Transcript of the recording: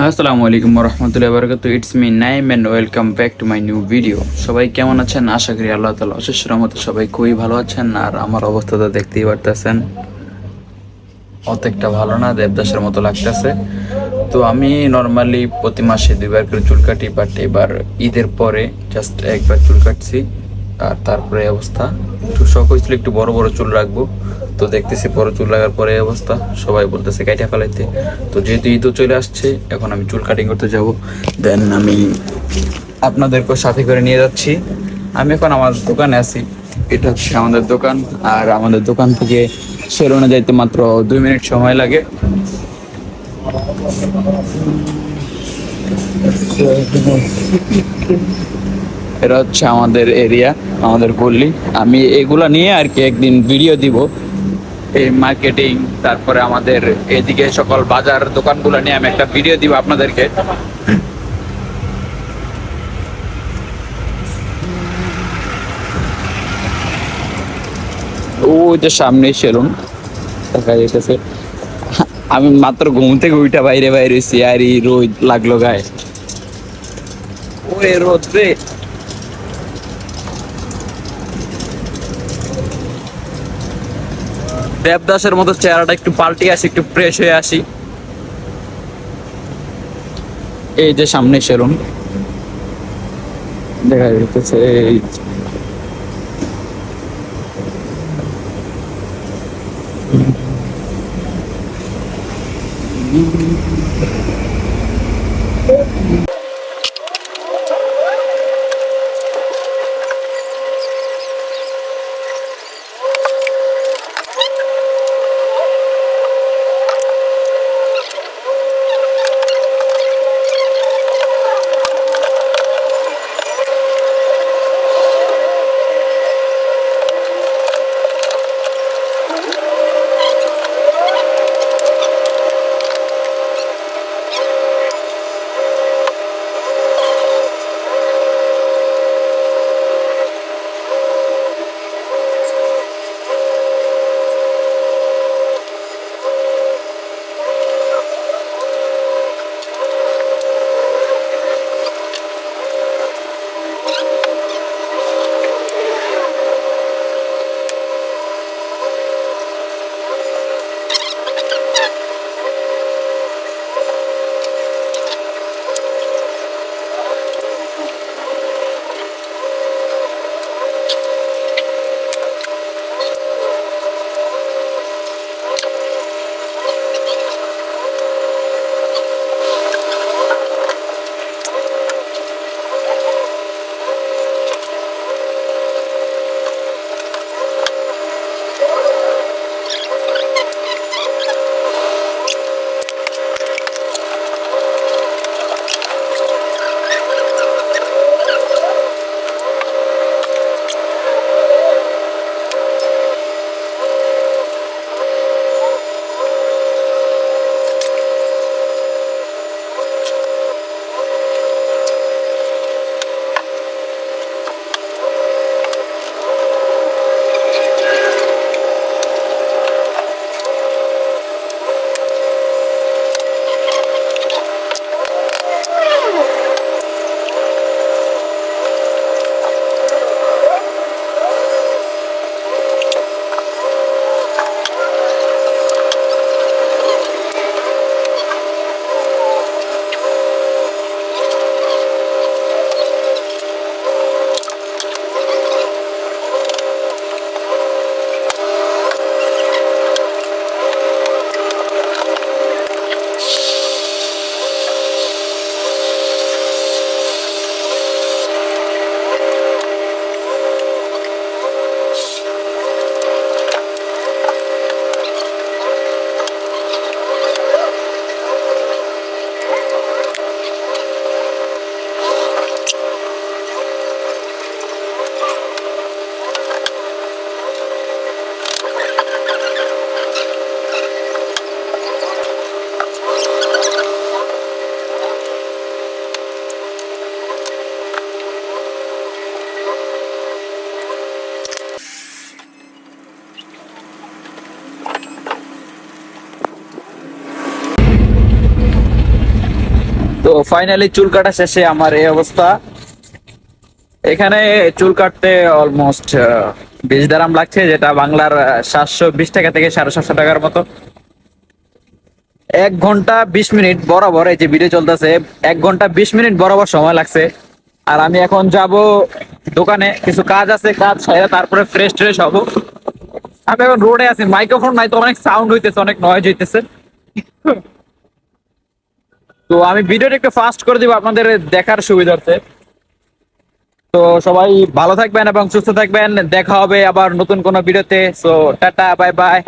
আসসালামু আলাইকুম রহমতুল্লাহ বারকাতু। It's me Naim and welcome back to my new video. সবাই কেমন আছেন? আশা করি আল্লাহ তাআলা অশেষ রহমতে সবাই খুবই ভালো আছেন। আর আমার অবস্থা তো দেখতেই পারতেছেন, অত একটা ভালো না, দেবদাসের মতো লাগতেছে। তো আমি নর্মালি প্রতি মাসে 2বার করে চুল কাটি, বাট এবার ঈদের পরে জাস্ট একবার চুল কাটছি। আর তারপরে এই অবস্থা, একটু শখ হয়েছিল একটু বড় বড় চুল রাখবো। তো দেখতেছি বড় চুল লাগার পরে এই অবস্থা, সবাই বলতেছে কাইটা ফেলাইতে। তো যেহেতু ঈদও চলে আসছে, এখন আমি চুল কাটিং করতে যাব। দেন আমি আপনাদেরকে সাথে করে নিয়ে যাচ্ছি। আমি এখন আমার দোকানে আছি, এটা হচ্ছে আমাদের দোকান। আর আমাদের দোকান থেকে সেলুনে যাইতে মাত্র 2 মিনিট সময় লাগে। এটা হচ্ছে আমাদের এরিয়া, আমাদের গল্লি। আমি এগুলা নিয়ে আর কি একদিন ভিডিও দিব, এই মার্কেটিং, তারপরে আমাদের এদিকে সকল বাজার দোকানগুলো নিয়ে আমি একটা ভিডিও দিব আপনাদেরকে। ওই যে সামনে সেলুন দেখা যাইতেছে। আমি মাত্র ঘুম থেকে উইটা বাইরে বাইরেছি, আর এই রোদ লাগলো গায়ে। ওরে রোদ রে! দেবদাসের মতো চেহারাটা একটু পাল্টে আসি, একটু ফ্রেশ হয়ে আসি। এই যে সামনে সেলুন দেখা যাইতেছে। এই তো ফাইনালি চুল কাটা শেষে আমার এই অবস্থা। এখানে চুল কাটতে অলমোস্ট 20 দিরহাম লাগছে, যেটা বাংলার 720 টাকা থেকে 750 টাকার মতো। 1 ঘন্টা 20 মিনিট বরাবর এই যে ভিডিও চলতেছে, 1 ঘন্টা 20 মিনিট বরাবর সময় লাগছে। আর আমি এখন যাব দোকানে, কিছু কাজ আছে, কাজ সেরে তারপরে ফ্রেশ ট্রেশ হবো। আমি এখন রোডে আছি, মাইক্রোফোন নাই তো অনেক সাউন্ড হইতেছে, অনেক নয়েজ হইতেছে। তো আমি ভিডিওটা একটু ফাস্ট করে দিব আপনাদের দেখার সুবিধার্থে। তো সবাই ভালো থাকবেন এবং সুস্থ থাকবেন, দেখা হবে আবার নতুন কোনো ভিডিওতে। So tata, bye bye.